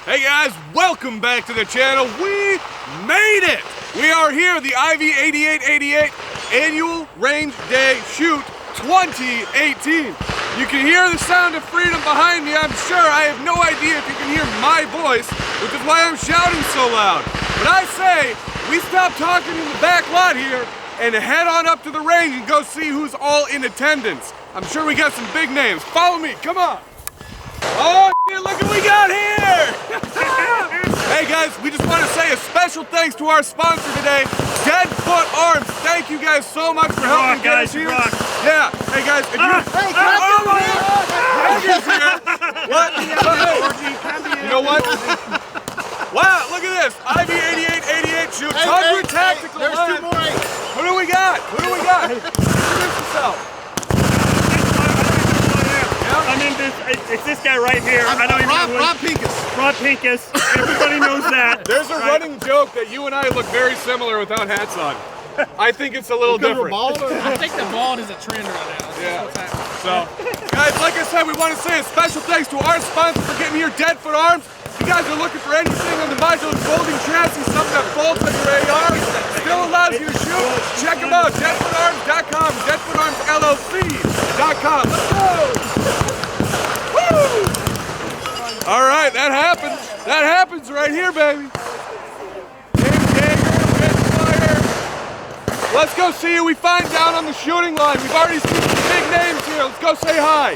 Hey guys, welcome back to the channel. We made it! We are here, the IV8888 Annual Range Day Shoot 2018. You can hear the sound of freedom behind me, I'm sure. I have no idea if you can hear my voice, which is why I'm shouting so loud. But I say, we stop talking in the back lot here and head on up to the range and go see who's all in attendance. I'm sure we got some big names. Follow me, come on. Oh, shit, look what we got here! Hey guys, we just want to say a special thanks to our sponsor today, Dead Foot Arms. Thank you guys so much for helping get us here. Yeah, hey guys, if you... Hey, what? You know what? Wow, look at this. IV8888 Shoot Tundra Tactical. There's two more. Who do we got? Who do we got? Introduce yourself. I mean, it's this guy right here. I don't even know Rob Pincus. Rob Pincus. Everybody knows that. There's a running joke that you and I look very similar without hats on. I think it's a little different. I think the bald is a trend right now. Yeah. So, guys, like I said, we want to say a special thanks to our sponsor for getting here, Dead Foot Arms. If you guys are looking for anything on the Modular folding chassis, something that folds on your AR, still allows you to shoot, check them out, deadfootarms.com, deadfootarmsllc.com. Let's go! Woo! All right, that happens. That happens right here, baby. Yeager, fire. Let's go see who we find down on the shooting line. We've already seen some big names here. Let's go say hi.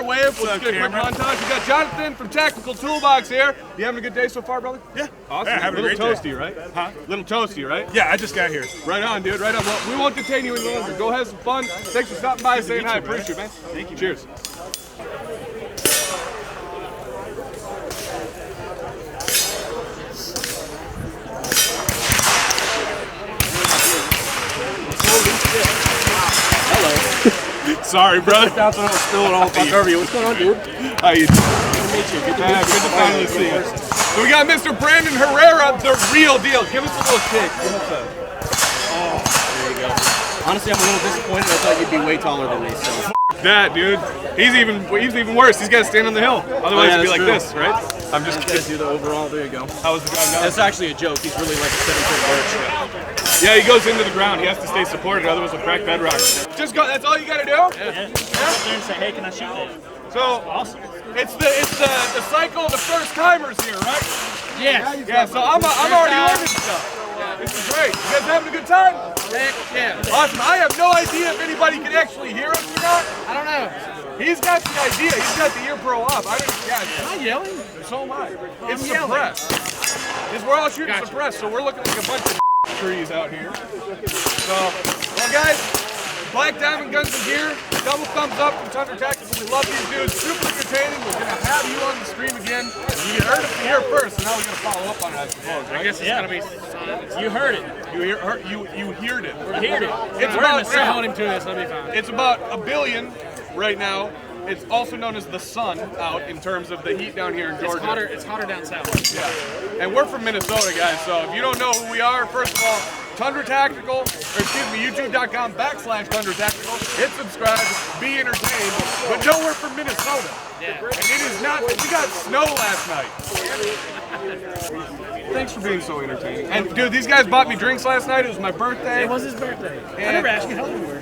Wave. We'll just get a quick montage. We got Jonathan from Tactical Toolbox here. You having a good day so far, brother? Yeah. Awesome. Yeah, having a little great toasty, day. Right? Huh? Little toasty, right? Yeah, I just got here. Right on, dude. Right on. Well, we won't detain you any longer. Go have some fun. Thanks for stopping by and saying hi. Appreciate it, man. Thank you. Cheers. Hello. Sorry, brother. What's going on, dude? How you doing? Good to meet you. Good to finally see you. So we got Mr. Brandon Herrera, the real deal. Give us a little shake. Oh, there you go. Honestly, I'm a little disappointed. I thought you'd be way taller than me. So. That, dude. He's even worse. He's got to stand on the hill. Otherwise, it'd be like this, right? I'm just kidding. Do the overall. There you go. How was the guy now? That's actually a joke. He's really like a 7-foot birch. Yeah, he goes into the ground. He has to stay supported, otherwise he'll crack bedrock. Just go. That's all you got to do. Yeah. Just there and say, hey, can I shoot that? So Awesome. it's the cycle of the first timers here, right? Yes. Yeah. So I'm already learning stuff. This is great. You guys having a good time? Heck yeah. Awesome. I have no idea if anybody can actually hear us or not. I don't know. He's got the idea. He's got the ear pro off. I don't. Yeah. Am I yelling? So am I. It's I'm yelling. suppressed. We're all shooting suppressed, so we're looking like a bunch of trees out here. So, well guys, Black Diamond Guns and Gear, double thumbs up from Tundra Tactical. We love these dudes, super entertaining. We're gonna have you on the stream again. You heard it here first, and now we're gonna follow up on it, I suppose, right? I guess it's gonna be. You heard it. You heard it. We heard it. It's We're about gonna hold him to this. It'll be fine. It's about 1 billion right now. It's also known as the sun out in terms of the heat down here in Georgia. It's hotter down south. Yeah. And we're from Minnesota, guys, so if you don't know who we are, first of all, Tundra Tactical, or excuse me, youtube.com/Tundra Tactical. Hit subscribe, be entertained, but know we're from Minnesota. Yeah. And it is not, we got snow last night. Thanks for being so entertaining. And dude, these guys bought me drinks last night. It was my birthday. It was his birthday. I And- never asked you how old you were.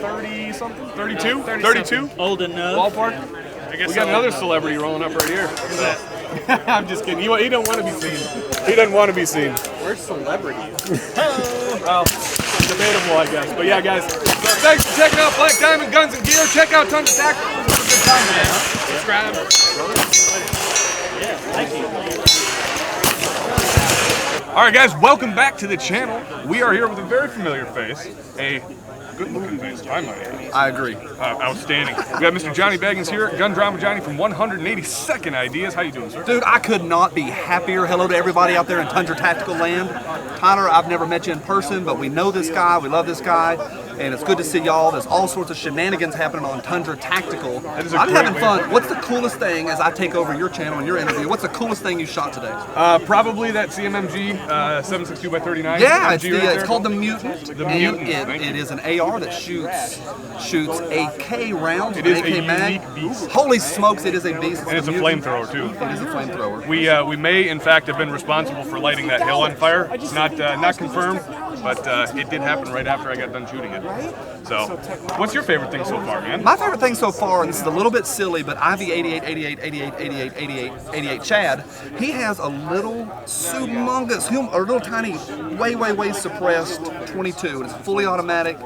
30 something? 32? 30 32? Old enough. Ballpark? I guess We got another celebrity rolling up right here. I'm just kidding. He don't want to be seen. He doesn't want to be seen. We're celebrities. Well, debatable, I guess. But yeah, guys. So thanks for checking out Black Diamond Guns and Gear. Check out Tundra Tactical. Have a good time, man. Subscribe. Yeah, thank you. All right, guys. Welcome back to the channel. We are here with a very familiar face. A good-looking face, I might add. I agree. Outstanding. We got Mr. Johnny Baggins here, Gun Drama Johnny from 182nd Ideas. How you doing, sir? Dude, I could not be happier. Hello to everybody out there in Tundra Tactical land. Tyler, I've never met you in person, but we know this guy. We love this guy. and it's good to see y'all. There's all sorts of shenanigans happening on Tundra Tactical. is a I'm great having way fun. What's the coolest thing, as I take over your channel and your interview, what's the coolest thing you shot today? Probably that CMMG 762x39. Yeah, MG it's called the Mutant. The and Mutant, It is an AR that shoots AK rounds. It is AK a mag. unique beast. Holy smokes, it is a beast. And it's a Mutant. flamethrower too. It is a flamethrower. We may in fact have been responsible for lighting that hill on fire. It's not confirmed, but it did happen right after I got done shooting it. So, what's your favorite thing so far, man? My favorite thing so far, and this is a little bit silly, but IV8888 Chad, he has a little humongous, a little tiny, way suppressed 22. It's fully automatic.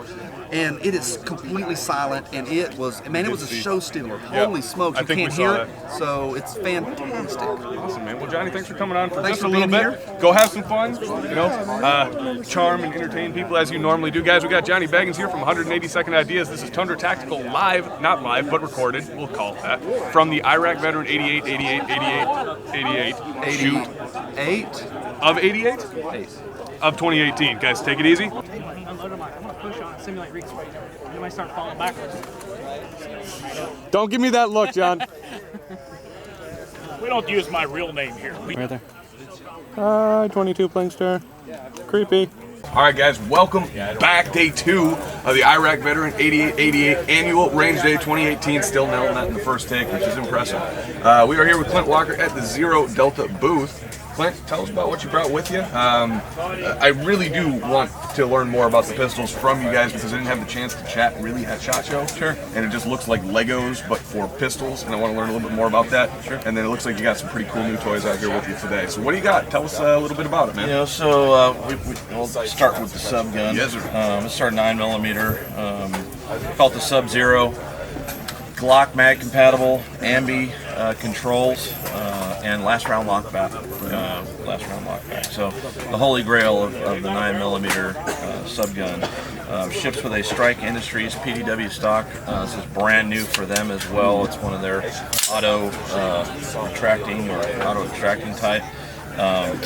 And it is completely silent, and it was a show stealer. Holy smokes, you can't hear it, so it's fantastic. Awesome, man. Well, Johnny, thanks for coming on for Thanks just for a little being bit. Go have some fun, charm and entertain people as you normally do. Guys, we got Johnny Baggins here from 182nd Ideas. This is Tundra Tactical live, not live, but recorded, we'll call it that, from the Iraq Veteran 88 shoot. 8? Of 88? 8. Of 2018. Guys, take it easy. Unload on my, I'm gonna push on it, simulate reach. And then I start falling backwards. Don't give me that look, John. We don't use my real name here. Right there. 22 playing star. Creepy. All right, guys, welcome back. Day 2 of the Iraq Veteran 8888 Annual Range Day 2018. Still nailing that in the first take, which is impressive. We are here with Clint Walker at the Zero Delta booth. Clint, tell us about what you brought with you. I really do want to learn more about the pistols from you guys because I didn't have the chance to chat really at SHOT Show. Sure. And it just looks like Legos, but for pistols, and I want to learn a little bit more about that. Sure. And then it looks like you got some pretty cool new toys out here with you today. So what do you got? Tell us a little bit about it, man. We'll start with the sub gun. Yes, sir. This is our 9mm. Call it the Sub-Zero. Glock mag compatible, ambi controls, and last round lockback. So the holy grail of the 9mm sub gun. Ships with a Strike Industries PDW stock. This is brand new for them as well. It's one of their auto retracting type.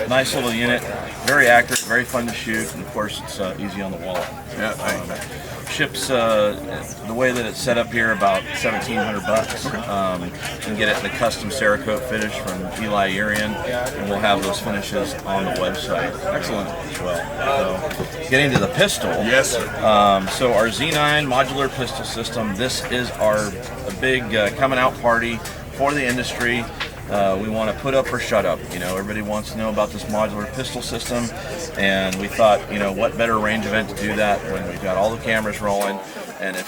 Nice little unit, very accurate, very fun to shoot, and of course it's easy on the wallet. Yeah. Ships the way that it's set up here about $1,700. You can get it in the custom Cerakote finish from Eli Urian, and we'll have those finishes on the website. Excellent as well. So, getting to the pistol. Yes, sir. So our Z9 modular pistol system. This is our big coming out party for the industry. We want to put up or shut up. Everybody wants to know about this modular pistol system, and we thought, what better range event to do that when we've got all the cameras rolling, and if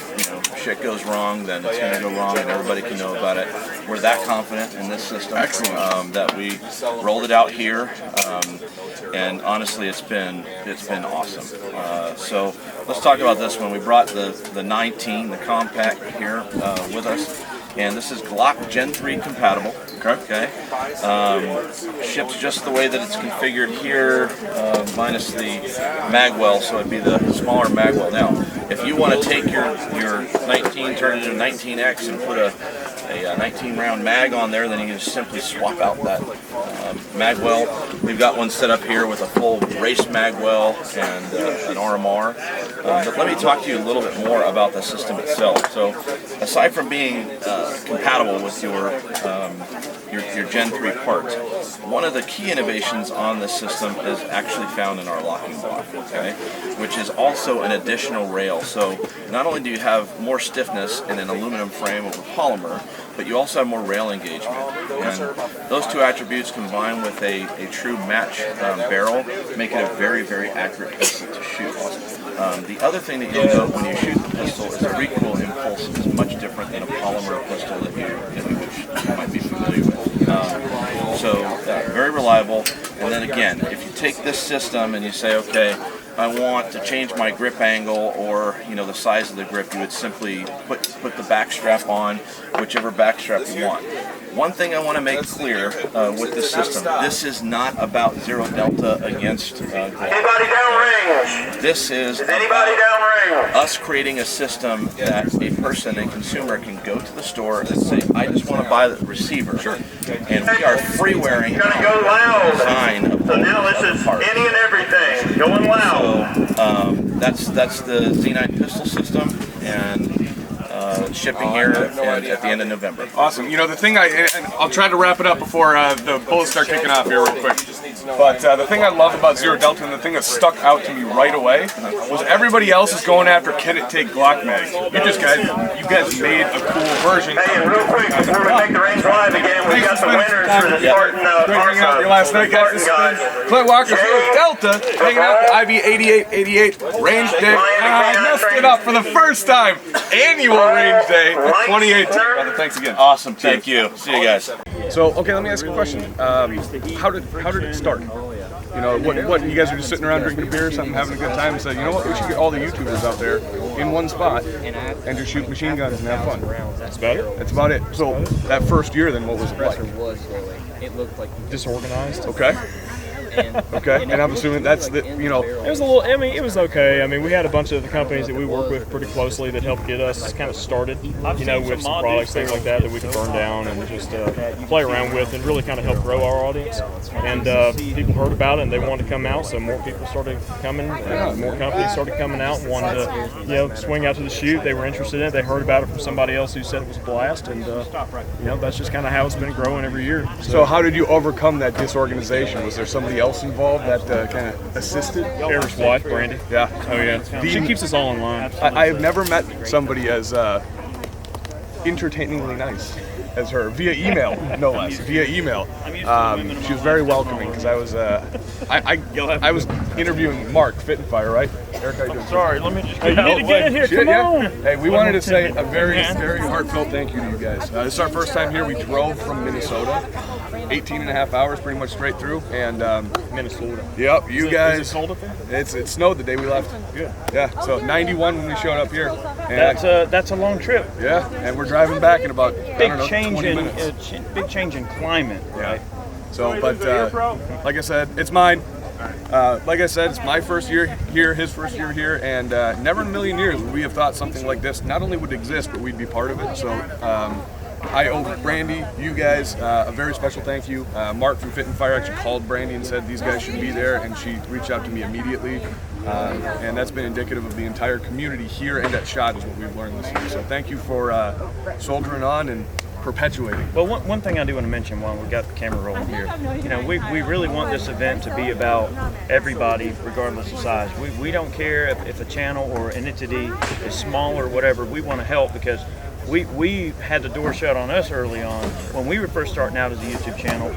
shit goes wrong, then it's going to go wrong, and everybody can know about it. We're that confident in this system. Excellent. That we rolled it out here, and honestly, it's been awesome. So let's talk about this one. We brought the 19, the compact here with us. And this is Glock Gen 3 compatible. Okay. Ships just the way that it's configured here, minus the magwell, so it'd be the smaller magwell. Now, if you want to take your 19, turn it into 19X, and put a 19 round mag on there, then you can just simply swap out that magwell. We've got one set up here with a full race magwell and an RMR. But let me talk to you a little bit more about the system itself. So, aside from being compatible with your Gen 3 parts, one of the key innovations on this system is actually found in our locking block, okay, which is also an additional rail. So not only do you have more stiffness in an aluminum frame over polymer, but you also have more rail engagement. And those two attributes combined with a true match barrel make it a very, very accurate pistol to shoot. The other thing that you'll note when you shoot the pistol is the recoil impulse is much different than a polymer pistol that you might be familiar with. Very reliable. And then again, if you take this system and you say, okay, I want to change my grip angle or the size of the grip, you would simply put the back strap on, whichever back strap you want. One thing I want to make clear with this system, this is not about Zero Delta against Anybody downrange? This is Anybody downrange? us creating a system that a person, a consumer, can go to the store and say, I just want to buy the receiver. Sure. And we are free-wearing You're gonna go loud. design of So now this is parts. any and everything going loud. So, that's the Z9 pistol system, and shipping here at the end of November. Awesome. You know, the thing and I'll try to wrap it up before the bullets start kicking off here real quick. But the thing I love about Zero Delta, and the thing that stuck out to me right away, was everybody else is going after can it take Glock mags. You guys made a cool version. Hey, and real quick, before we make the range live again, we got the winners for the Spartan. Great hanging out with you last night, guys. This has been Clint Walker, Zero Delta, hanging out at the IV8888 Range Day. I messed it up for the first time. Annual Range Day 2018. Brother, thanks again. Awesome. Thank you. See you guys. So, okay, let me ask you a question. How did it start? You know, what you guys are just sitting around drinking a beer or something, having a good time, and said, you know what, we should get all the YouTubers out there in one spot and just shoot machine guns and have fun. That's about it. That's about it. So that first year, then, what was it like? It looked like Disorganized. Okay. Okay, and I'm assuming that's the, you know. It was a little, I mean, it was okay. I mean, we had a bunch of the companies that we work with pretty closely that helped get us kind of started, you know, with some products, things like that we could burn down and just play around with and really kind of help grow our audience. And people heard about it and they wanted to come out, so more people started coming, more companies started coming out and wanted to, you know, swing out to the shoot. They were interested in it. They heard about it from somebody else who said it was a blast, and, you know, that's just kind of how it's been growing every year. So how did you overcome that disorganization? Was there somebody else involved that kind of assisted? Eric's wife, Brandy. Yeah. Oh yeah. She keeps us all in line. I have never met somebody as entertainingly nice as her, via email, no less, via email. She was very welcoming because I was interviewing Mark Fit and Fire, right? Eric, how you doing? Sorry, let me just You need to get in here. Come on. Hey, we wanted to say a very, very heartfelt thank you to you guys. This is our first time here. We drove from Minnesota, 18 and a half hours, pretty much straight through, and Minnesota. Yep, you guys. Is it cold up there? It snowed the day we left. Good. Yeah, so 91 when we showed up here. And That's a long trip. yeah, and we're driving back in about Big 20 minutes. big change in climate, right? So, but like I said, it's mine. Like I said, it's my first year here, his first year here, and never in a million years would we have thought something like this not only would exist, but we'd be part of it. So I owe Brandy, you guys, a very special thank you. Mark from Fit and Fire actually called Brandy and said these guys should be there, and she reached out to me immediately. And that's been indicative of the entire community here and at SHOT is what we've learned this year. So thank you for soldiering on and perpetuating. Well, one thing I do want to mention while we got the camera rolling here, you know, we really want this event to be about everybody, regardless of size. We don't care if a channel or an entity is small or whatever. We want to help because we had the door shut on us early on when we were first starting out as a YouTube channel.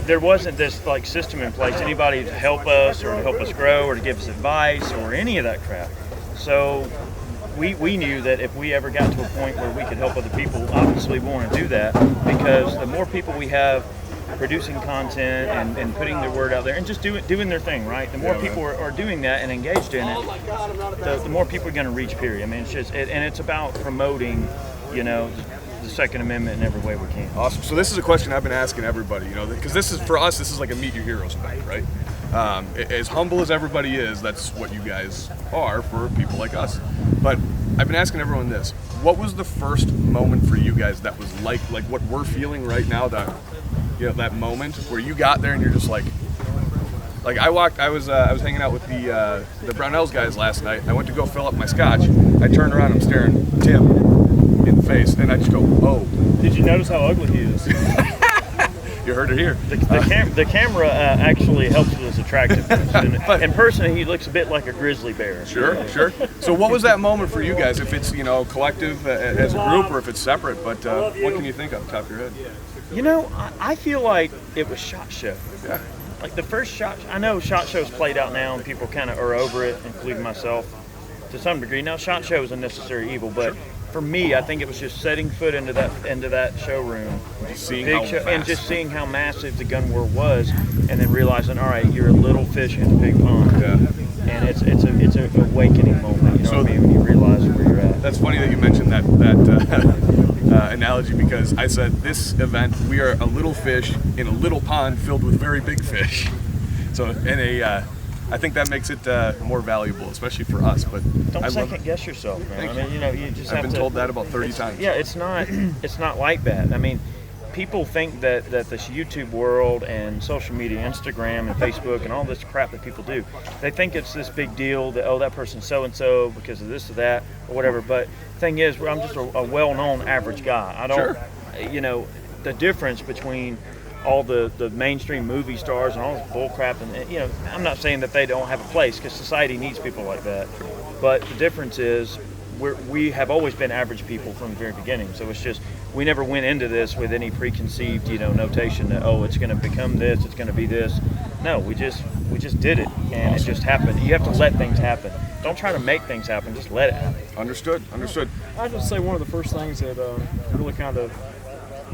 There wasn't this like system in place, anybody to help us or to help us grow or to give us advice or any of that crap. So we knew that if we ever got to a point where we could help other people, obviously we want to do that, because the more people we have producing content and putting their word out there and just doing their thing, right? The more people are doing that and engaged in it, the more people are going to reach, period. I mean, it's just, and it's about promoting, you know, the Second Amendment in every way we can. Awesome. So this is a question I've been asking everybody, you know, because this is, for us, this is like a Meet Your Heroes event, right? As humble as everybody is, that's what you guys are for people like us. But I've been asking everyone this: what was the first moment for you guys that was like what we're feeling right now? That, you know, that moment where you got there and you're just like I was hanging out with the Brownells guys last night. I went to go fill up my scotch. I turned around, I'm staring Tim in the face, and I just go, oh. Did you notice how ugly he is? You heard it here. The camera actually helps with his attractiveness. In person, he looks a bit like a grizzly bear. Sure, sure. So what was that moment for you guys? If it's, you know, collective as a group or if it's separate, but what can you think of top of your head? You know, I feel like it was SHOT Show. Yeah. Like the first SHOT, I know SHOT Show's played out now and people kind of are over it, including myself to some degree. Now SHOT Show is a necessary evil, but for me, I think it was just setting foot into that showroom, just seeing just seeing how massive the gun world was, and then realizing, all right, you're a little fish in a big pond. Yeah. And it's an awakening moment. You know what I mean? When you realize where you're at. That's funny that you mentioned that analogy, because I said this event, we are a little fish in a little pond filled with very big fish. So I think that makes it more valuable, especially for us. But don't second guess yourself, man. I mean, you know, you just I've been told that about 30 times. Yeah, it's not like that. I mean, people think that this YouTube world and social media, Instagram and Facebook and all this crap that people do, they think it's this big deal that, oh, that person's so-and-so because of this or that or whatever. But the thing is, I'm just a well-known average guy. I don't, you know, the difference between all the mainstream movie stars and all this bull crap, and, you know, I'm not saying that they don't have a place, because society needs people like that. But the difference is, we have always been average people from the very beginning. So it's just, we never went into this with any preconceived, you know, notation that, oh, it's going to become this, it's going to be this. No, we just did it, and it just happened. You have to let things happen. Don't try to make things happen, just let it happen. Understood. I'd just say one of the first things that really kind of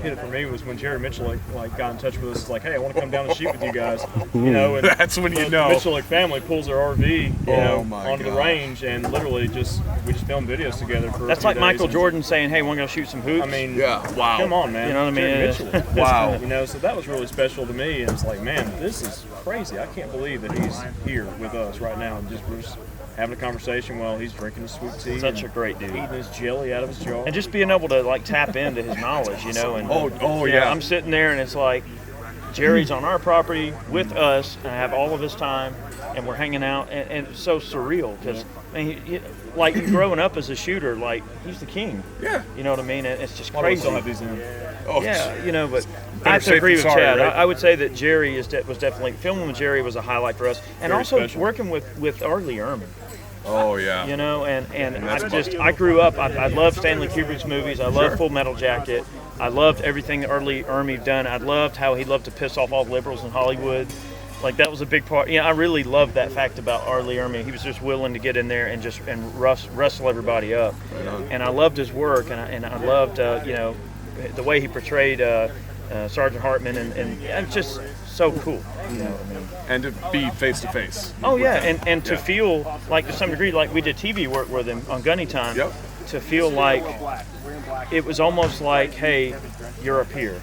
hit it for me was when Jerry Mitchell like got in touch with us, like, hey, I want to come down and shoot with you guys, you know. And that's when you know. The Mitchell family pulls their RV, you know, onto the range, and literally we just filmed videos together for. That's like Michael Jordan saying, hey, we're going to shoot some hoops. I mean, wow. Come on, man. You know what I mean? Jerry Mitchell. Wow. You know, so that was really special to me, and it's like, man, this is crazy. I can't believe that he's here with us right now, and we're just having a conversation while he's drinking his sweet tea. Such a great dude. Eating his jelly out of his jaw. And just being able to like tap into his knowledge, you know. And Oh, you know, yeah. I'm sitting there and it's like Jerry's on our property with us, and I have all of his time, and we're hanging out, and it's so surreal because, I mean, like growing up as a shooter, like he's the king. Yeah. You know what I mean? It's just Why do we crazy. still have these in? Oh, Yeah, you know, but Better I have to safe agree than with sorry, Chad. right? I would say that Jerry was definitely, filming with Jerry was a highlight for us, and Very also special. working with Arlie Erman. Oh yeah. You know, and that's I grew up, I love Stanley Kubrick's movies, I love Full Metal Jacket, I loved everything that Arlie Erman done, I loved how he loved to piss off all the liberals in Hollywood. Like, that was a big part. You know, I really loved that fact about Arlie Erman. He was just willing to get in there and just wrestle everybody up. And I loved his work, and I loved, you know, the way he portrayed Sergeant Hartman, and it's just so cool. You know what I mean? And to be face to face. Oh yeah, and to feel like, to some degree, like we did TV work with him on Gunny Time. Yep. To feel like it was almost like, hey, you're up here.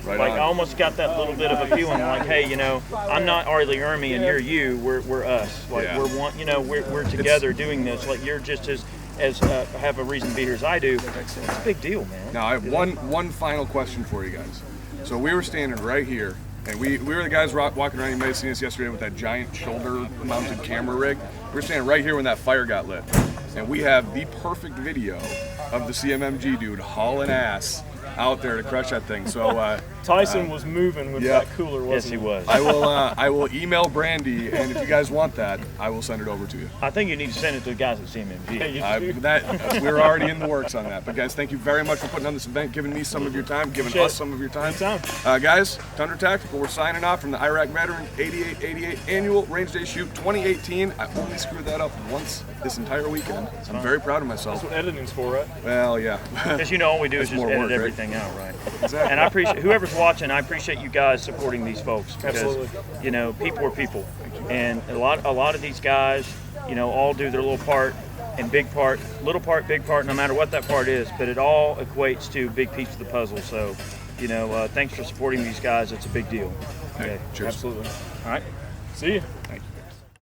Right Like on. I almost got that little bit of a feeling like, hey, you know, I'm not Arlie Erman and you're you. We're us. Like Yeah. we're one. You know, we're together doing this. Like you're just as have a reason to be here as I do. It's a big deal, man. Now I have one final question for you guys. So we were standing right here, and we were the guys walking around. You may have seen us yesterday with that giant shoulder-mounted camera rig. We were standing right here when that fire got lit, and we have the perfect video of the CMMG dude hauling ass out there to crush that thing. So Tyson was moving with yeah. that cooler, Yes, wasn't he was. I will email Brandy, and if you guys want that, I will send it over to you. I think you need to send it to the guys at CMMG. We're already in the works on that. But guys, thank you very much for putting on this event, giving me some of your time, giving us some of your time. Guys, Tundra Tactical, we're signing off from the Iraq Veteran 8888 Annual Range Day Shoot 2018. I only screwed that up once this entire weekend. I'm very proud of myself. That's what editing's for, right? Well, yeah. Because you know all we do is just more edit work, right? everything out, right? Exactly. And I appreciate whoever's watching. I appreciate you guys supporting these folks because Absolutely. you know, people are people, and a lot of these guys, you know, all do their little part and big part, little part, big part, no matter what that part is. But it all equates to a big piece of the puzzle. So, you know, thanks for supporting these guys. It's a big deal. Hey, cheers. Absolutely. All right. See you. Thank you.